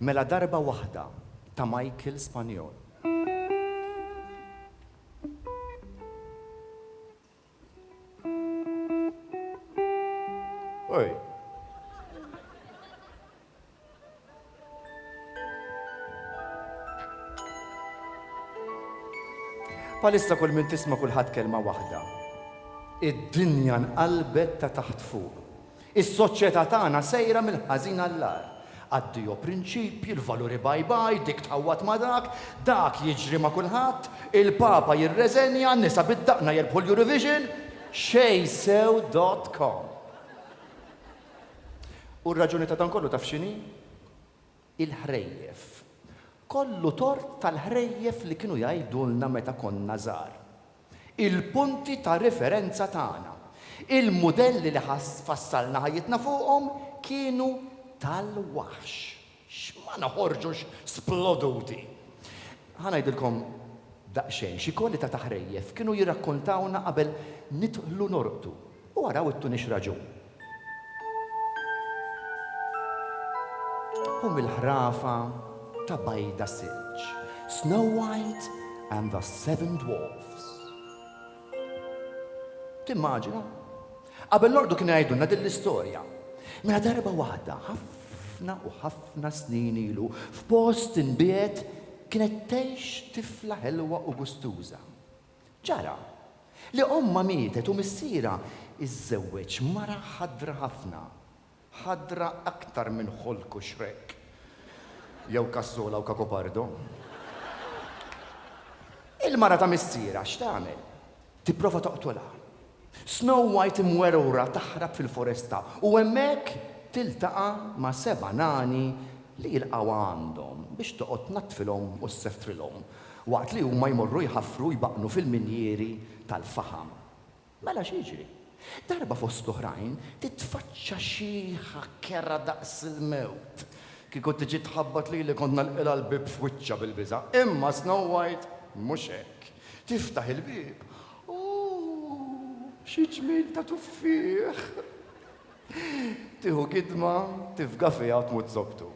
Mela darba waħda ta' Michael Spanjol. Oj. Palissa kull min tisma' kulħadd kelma waħda. Id-dinja nqalbet ta' taħt fuq. Is-soċjetà tagħna sejra mill-ħażin għall-ar. Għaddiju prinċipji, l-valuri bye-bye, dik tħawwat ma' dak jiġri ma' kulħadd, il-Papa jirreżenja, n-nisa bid-daqna jerbħu l-Eurovision, xejsew.com. U r-raġuni ta' dan kollu taf x'inhi? Il-ħrejjef. Kollu tort tal-ħrejjef li kienu jgħidulna meta konna żgħar. Il-punti ta' referenza tagħna. Il-modelli li fassalna ħajjitna fuqhom kienu tal-waħx. X'ma naħorġux sploduti. Ħanajdilkom daqsxejn xi kwalità ta' ħrejjef kienu jirrakkontawna qabel nidħlu norqtu. U waraw it-tunix raġun. Il-ħrafa ta' Bajda Silġ, Snow White and the Seven Dwarfs. Timmaġina? Qabel nordu kien jgħidulna din l-istorja. Mela darba waħda, ħafna u ħafna snin ilu, f'post inbiet kienet tgħix tifla ħelwa u gustuża. Ġara, li omma mietet u missiera iżżewweġ mara ħadra ħafna. Ħadra aktar minn ħolku Shrek. Jew Kassola u Kakopardo. Il-mara ta' missiera x'tagħmel? Tipprova toqtolha. Snow White imwerura taħrab fil-foresta u hemmhekk tiltaqa' ma' 7 nani li jilqgħu għandhom biex toqgħod tnattfilhom u ssefftrilhom waqt li huma jmorru jħaffru jbaqnu fil-minjieri tal-faħam. Mela x'jiġri? Darba fost oħrajn titfaċċa xi ħakkera daqs il-mewt. Kieku tiġi tħabbat li konna l-qilha l-bib f'wiċċa bil-biża'. Imma Snow White mhux hekk. Tiftaħ il-bib. Xi ġmiel ta' tuffieħ. Tieħu kidma, tifga fiha u tmut sobtu.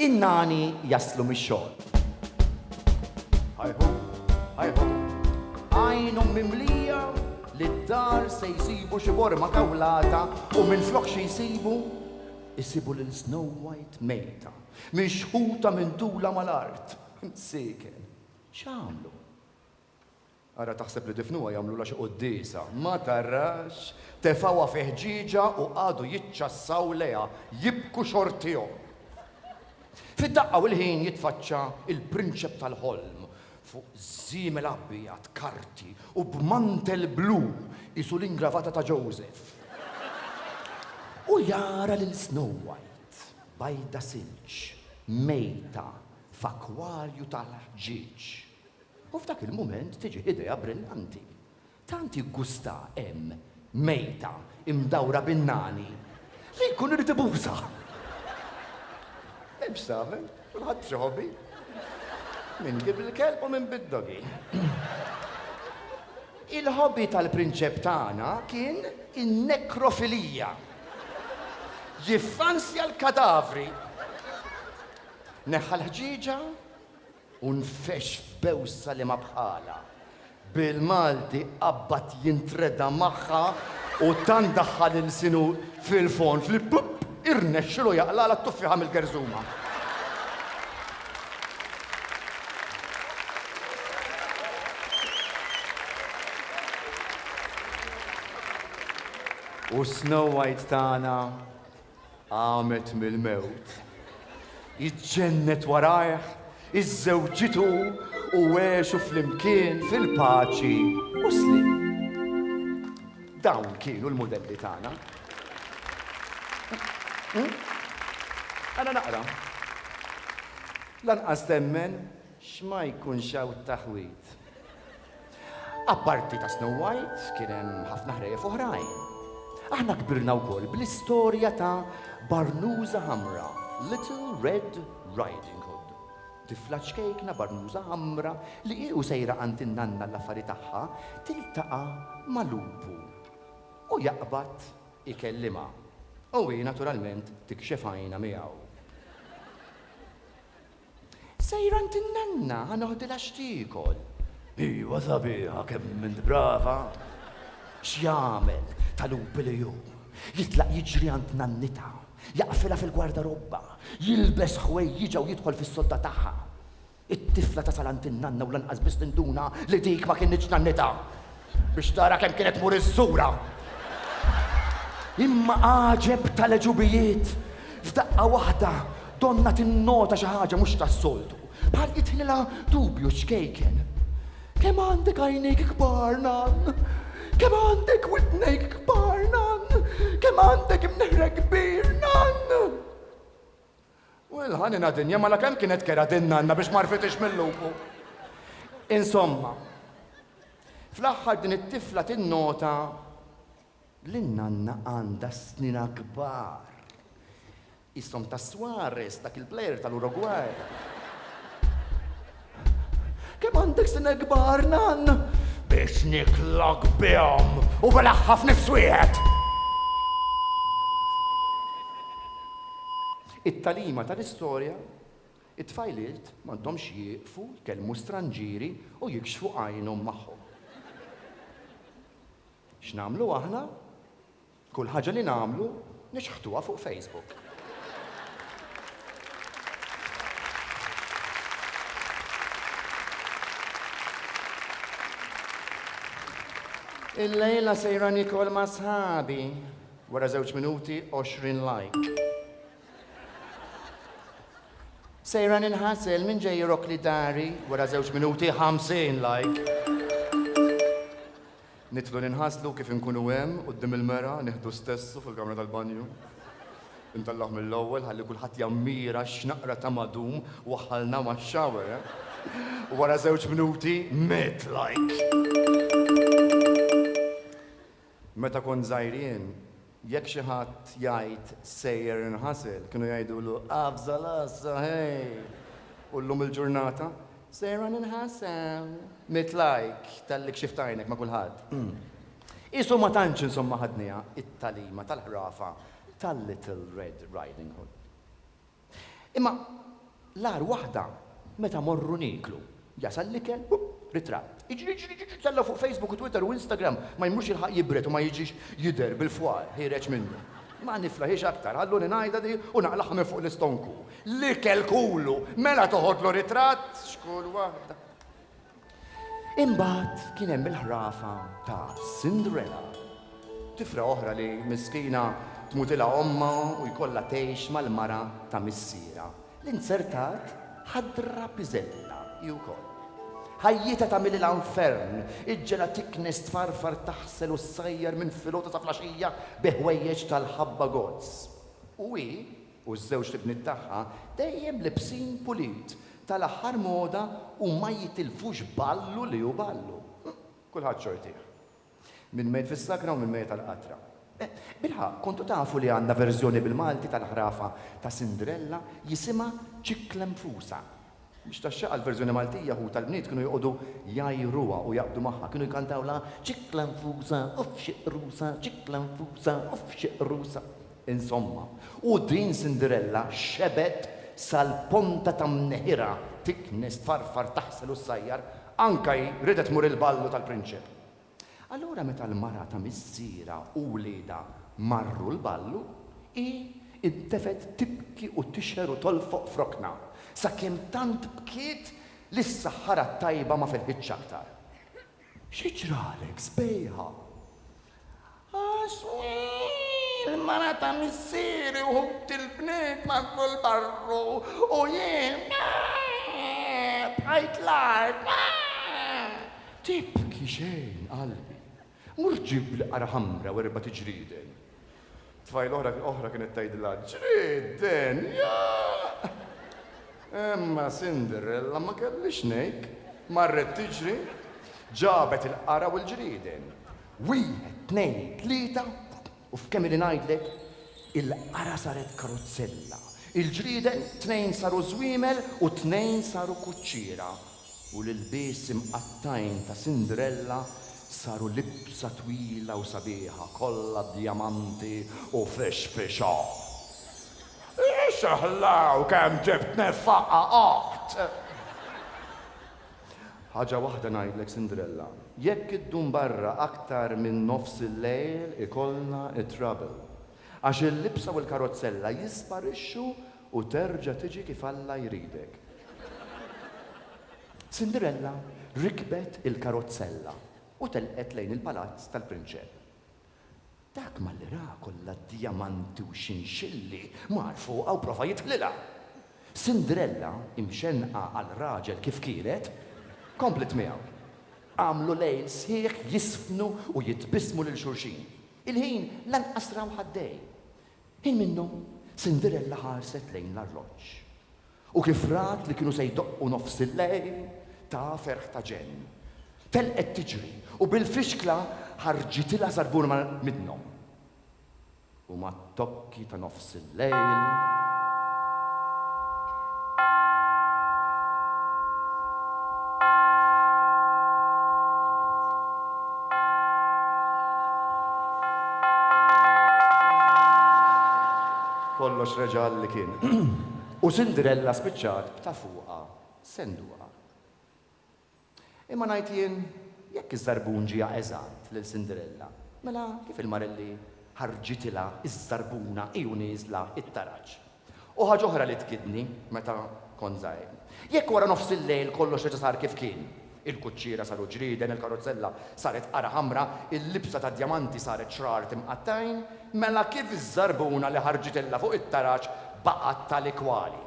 In-nani jaslu mix-xogħol. Ħajħu. Għajnhom mimlija li d-dar se jsibu xi borma kawlata u minflok xi jsibu lil Snow White mejta, mixħuta minn tula mal-art. Seken, x'għamlu? Ara taħseb li difnuha jagħmlu xi qudiesa, ma tarrax, tefawha fi ħġiġa u għadu jiċċassaw leha, jibku xortihom. Fid-daqqa u l-ħin jitfaċċa il-prinċep tal-ħolm fuq żiemel abjad karti u b'mantel blu isu l-ingravata ta' Joseph. U jara lil Snow White, Bajda Silġ, mejta f'akwarju tal-ħġieġ. U f'dak il-mument tiġi idea brillanti. Tanti gusta hemm mejta imdawra bin-nani li jkun irid ibuża. Hemm x'tagħmel, kulħadd xi ħobbi. Min jib il-kelb u min bid-dogi. Il-hobby tal-prinċep tagħna kien in-nekrofilija. Jiffansja l-kadavri. Neħħa l-ħġiġa u nfex f'bewsa li ma bħala. Bil-Malti qabbat jintreda magħha u tan daħħal il-sinu fil-fond li pup irnexxilu jaqla la tuffiħa mill-gerżuma. U Snow White tagħna għamet mill-mewt. Iġġennet warajh, iż-żewġitu u għexu fl-imkien fil-paċi u slim. Dawn kienu l-modelli tagħna. Ana naqra. Lanqas temmen x'ma jkunx hawn taħwit. Apparti ta' Snow White kien hemm ħafna ħrejjef oħrajn. Aħna kbirna wkoll bl-istorja ta' Barnuża Ħamra, Little Red Riding Hood. Tifla ċkejkna Barnuża Ħamra li qiegħu sejra għand in-nanna l-affari tagħha tiltaqa' ma' lupu. U jaqbad ikellimha. U hi naturalment tikxef għajna miegħu. Sejran tinnanna, ħanoħdila xtikol. Iwa sabiħa, kemm minn brava. X'jagħmel tal-lupi li ju. Jitlaq jiġri għand nannita, jaqfilha fil-gwardarobba, jilbes ħwejjiġa u jidħol fis-sodda tagħha. It-tifla tasal għand in-nanna u lanqas biss tinduna li dik ma kienx nannita biex tara kemm kienet mur iż-żura. Imma għaġeb tal-eġubijiet f'daqqa waħda donna tinnota xi ħaġa mhux tas-soltu. Bħal jidħilha dubju xkejken. Kemm għandek għajnejk kbar nan? Kemm għandek widnejk kbar nan? Kemm għandek imneħrek kbir nan? Well, ħanina dinja mala kemm kienet kera din nanna biex ma rfitix mill-lupu. Insomma, fl-aħħar din it-tifla tinnota li n-nanna għandha snina kbar. Issom ta' Suarez, dak il-plejer tal-Uruguay. Kemm għandek snina kbar nan? Biex niklok bihom u belaħħa f'nifs wieħed. It-talima tal-istorja, it-tfajliet m'għandhomx jieqfu jkellmu stranġieri u jikxfu għajnhom magħhom. X'nagħmlu aħna? Kull ħaġa li nagħmlu nixħtuha fuq Facebook. Il-lejla sejra nikol ma' sħabi, wara 2 minuti 20 like. Sejra ninħasel minn ġej rokli dari, wara 2 minuti 50 like. Nitlu ninħaslu kif inkunu hemm quddiem il-mera nieħdu stessu fil-kamra tal-banju. Intallaħ mill-ewwel ħalli kulħadd jammira x'naqra ta' madum waħħalna max-shower. Wara 2 minuti 100 like. Meta kon żgħirien, jekk xi ħadd jgħid sejjer inħasel, kienu jgħidulu afżal assa hej. U llum il-ġurnata, sejra ninħasel. 100 like tal-lik xiftajnek ma' kulħadd. Isu ma tantx insomma ħadniha it-talima tal-ħrafa tal-Little Red Riding Hood. Imma l-ar waħda meta morru niklu, jasal l-ikel, ritratt. Iġri tella fuq Facebook u Twitter u Instagram ma jmux il-ħaq jibret u ma jiġix jider bil-fwar, ħireċ minnu. Ma niflaħiex aktar, ħalluni ngħidha di u naqlaħ minn fuq l-istonku. L-ikel kullu, mela toħodlu ritratt, xkull waħda. Imbagħad kien hemm il-ħrafa ta' Cinderella. Tifra oħra li miskina tmutilha omma u jkollha tgħix mal-mara ta' missiera. L-insertat ħadra biżella ju wkoll. Ħajjita ta' mill-anfern, iġġela tiknes tfarfar taħsel u s-sajjar minn filota ta' flaxija beħwejjeġ tal-ħabba gozz. U ż-żewġ tibnit tagħha dejjem libsin pulit tal-aħħar moda u ma jitilfux ballu li hu ballu. Kulħadd xortih. Min mejt fis-sakra u min mejt tal-qatra. Bilħaq, kontu tafu li għandna verżjoni bil-Malti tal-ħrafa ta' Cinderella jisimha ċikla mfusa. Biex taxxaq l-verżjoni Maltija hu tal-bniet kienu jqogħdu jajruha u jaqbdu magħha, kienu jkantawla ċikla mfusa, uff xiqrusa, ċikla mfusa, uff xiqrusa. Insomma, u din Cinderella xebet sal-ponta ta' mneħira tiknes tfarfar taħsel u s-sajjar anka ridet mur il-ballu tal-prinċep. Allura meta l-mara ta' missiera u wlieda marru l-ballu, intefet tibki u tixher u tolfoq frokna. Sakemm tant bkiet li s-saħħara tajba ma felħitx aktar. X'ġralek sbejħa? Il-mara ta' missieri u il-bniet marru l-barru u jien bħajt l-art. Tibki xejn qalbi. Mhux ġib li qara ħamra u erba' tiġrieden. Tfajl oħra kienet tgħidilha ġrieden, Emma Cinderella ma kellix ngħid, marret tiġri, ġabet il-qara u l-ġrieden. Wieħed, tnejn, tlieta, u f'kemm li ngħidlek, il-qara saret karuzzella. Il-ġrieden 2 saru żwiemel u 2 saru kuċċiera. U l-ilbies imqattajn ta' Cinderella saru libsa twila u sabiħa, kollha djamanti u fexfexa. Xaħlaw kemm ġibt nefaqqa qatt. Ħaġa waħda ngħidlek Cinderella, jekk iddum barra aktar minn nofs il-lejl ikollna trouble. Għax il-libsa u l-karozzella jisparixxu u terġa' tiġi kif Alla jridek. Cinderella rikbet il-karozzella u telqet lejn il-palazz tal-prinċep. Dak malli ra kollha djamanti u xinxilli marfu għaw prova jitħlilha. Cinderella imxenqa għal raġel kif kienet, komplet miegħu. Għamlu lejl sħiħ jisfnu u jitbismu lil xulxin. Il-ħin lanqas raw ħaddej. Ħin minnhom Cinderella ħarset lejn l-arloġġ. U kif rat li kienu se jdoqqu nofs il-lejl ta' ferħ ta' ġenn. Telqet tiġri u bil-fixkla ħarġitilha żarbuna minnhom. U ma' tokki ta' nofs il-lejl kollox reġa' li kien. U Cinderella spiċċat b'ta' fuqha senduqa. Imma ngħid jien jekk iż-żarbun ġie eżatt lil Cinderella, mela kif il-marelli ħarġitilha iż-żarbuna iju nieżla it-taraġġ. U ħaġa oħra li tkidni meta kont żgħir. Jekk wara nofs il-lejl kollox reġa' sar kif kien. Il-kuċċiera saru ġrieden, il-karozzella saret qara ħamra, il-libsa ta' djamanti saret xrar timqattajn, mela kif iż-żarbuna li ħarġitilha fuq it-taraġġ baqgħet tal-ikwali.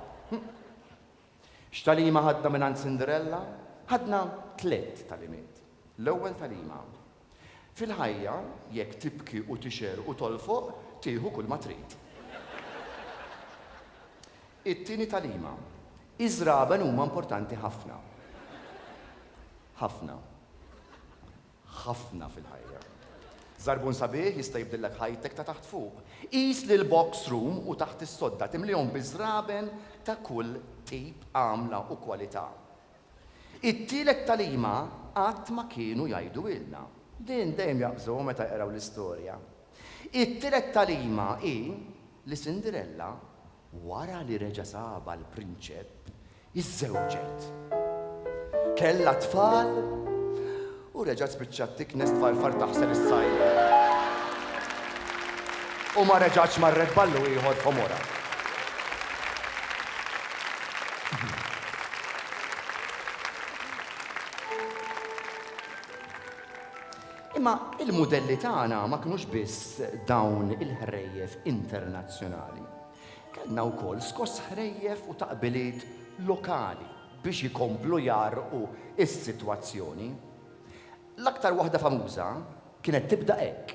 X'talima ħadna mingħand Cinderella? Ħadna 3 talimiet. L-ewwel talima. Fil-ħajja jekk tibki u tixer u tolfoq, tieħu kull ma trid. It-tieni talima. Iż-żraben huma importanti ħafna. Ħafna. Ħafna fil-ħajja. Żarbun sabiħ jista' jibdillek ħajtek ta' taħt fuq. Qis lil box room u taħt is-sodda timlihom biżraben ta' kull tip għamla u kwalità. It-tielet talima qatt ma kienu jgħidu ilna. Din dejjem jaqbżu meta jqraw l-istorja. It-tielet talima hi li Cinderella wara li reġa' saba l-prinċep iżżewġet. Kella tfal u reġgħet spiċċat tiknes tfal taħsel is-sajl. U ma reġgħatx marret ballu ieħor f'omora. Imma il-mudelli tagħna ma kinux biss dawn il-ħrejjef internazzjonali. Kellna wkoll skoss ħrejjef u taqbiliet lokali biex jikomplu jarqu is-sitwazzjoni. L-aktar waħda famuża kienet tibda hekk.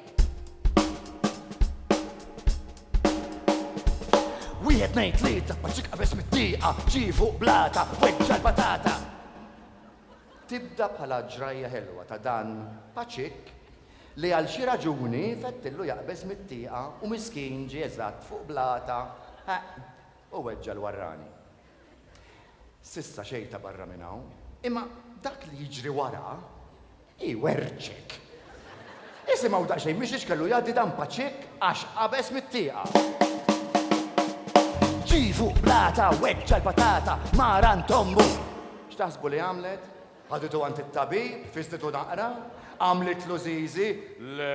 Wieħed ngħid tlieta paċik qabeż mit-tieqa, ġie fuq blata, weġġa l-patata. Tibda bħala ġrajja ħelwa ta' dan paċik li għal xi raġuni fettillu jaqbeż mit-tieqa u miskin ġie eżatt fuq blata u weġġa l-warrani. Sissa xejta barra minn hawn, imma dak li jiġri wara iwerġek. Isimgħu daqsxejn mhix kellu jgħaddi dan paċik għax qabeż mit-tieqa. Ġie fuq blata weġġa l-patata maran tommu. X'taħsbu li għamlet? Ħaditu għand it-tabib, fistitu naqra, għamlitlu żiżi le.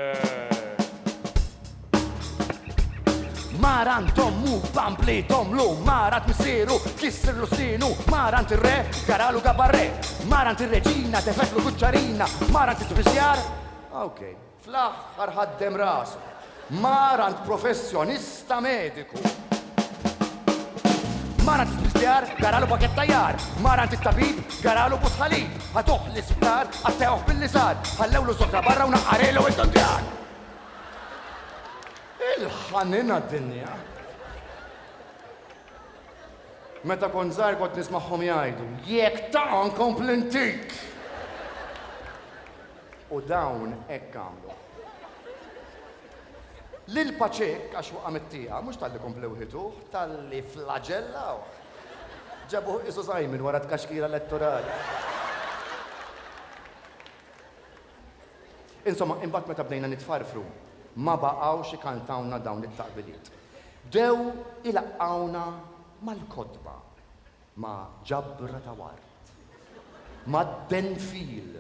Maran tommu, pampli tomlu, marat misiru, kissirlu sinu, marant il-re, garalu gabarre, marant il-reġina, tefetlu kuċċarina, marant il-spizjar. Ok, fl-aħħar ħaddem rasu, marant professjonista mediku. Marant il-spizjar, garalu pakettajjar, marant il-tabib, garalu busħalib, ħatuħ l-isptar, għatteħuħ bil-lisar, ħallewlu sokra barra u naqqarelu il-dondjan. Il-ħanina d-dinja. Meta kont żgħir kont nisma'hom jgħidu, jekk ta' komplentik. U dawn hekk għamlu. Lil paċek għax waqa' mit-tieqa, mhux tal-li komplew ħituh, tal-li flaġellaw. Ġabuh isu Simon wara tkaxkira elettorali. Insomma, imbagħad meta bdejna nitfarfru, ma baqgħux ikantawna dawn it-taqbiliet. Dew ilaqqawna mal-kodba, ma' ġabbra ta' wart, ma' Benfil.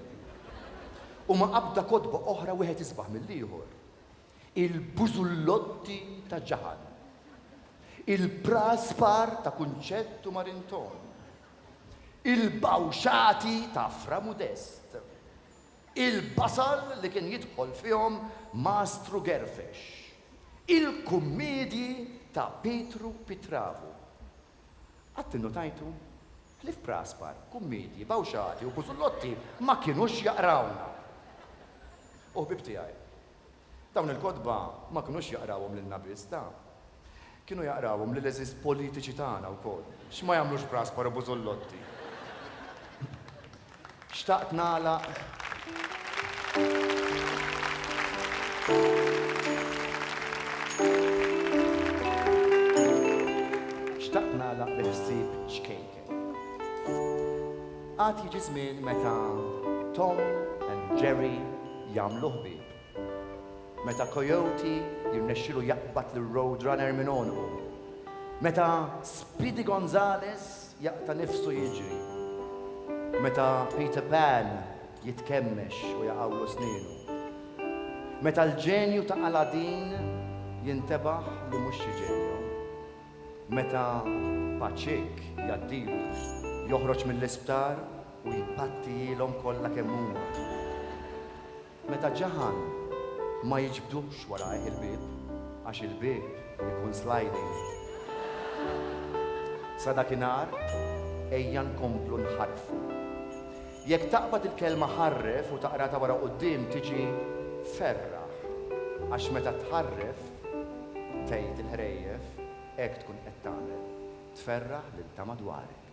U ma' qabda kodba oħra wieħed isbaħ mill-ieħor. Il-Bużullotti ta' Ġaħan. Il-Praspar ta' Kunċettu Marinton. Il-Bawxati ta' Fra Modest. Il-Basal li kien jidħol fihom Mastru Gerfex. Il-Kummedji ta' Petru Pitravu. Għatti notajtu li f'Praspar, Kummedji, Bawxati u Bużullotti ma kienux jaqrawna. U bibti għaj, dawn il-kodba ma kienux jaqrawhom lil-nabista. Kienu jaqrawhom lill-eżis politiċi tagħna wkoll. X'ma jagħmlux Praspar u Bużullotti. Xtaqt nagħlaq bil-ħsieb xkejken. Għad jiġi żmien meta Tom and Jerry jagħmlu ħbieb. Meta Coyote jirnexxielu jaqbad lir-Roadrunner minn għonqu. Meta Speedy Gonzales jaqta' nifsu jiġri. Meta Peter Pan jitkemmex u jaqgħu snienu. Meta l-ġenju ta' Aladdin jintebaħ li mhux xi ġenju. Meta Paċik jaddilu joħroġ mill-isptar u jippattijilhom kollha kemm huma. Meta Ġaħan ma jiġbdux warajh il-bieb għax il-bieb ikun sliding. Sa dakinhar ejja nkomplu nħarfu. Jekk taqbad il-kelma ħarref u taqra ta' wara quddiem tiġi ferraħ għax meta tħarref tgħid il-ħrejjef hekk tkun qed tagħmel. Tferraħ lil ta' madwarek.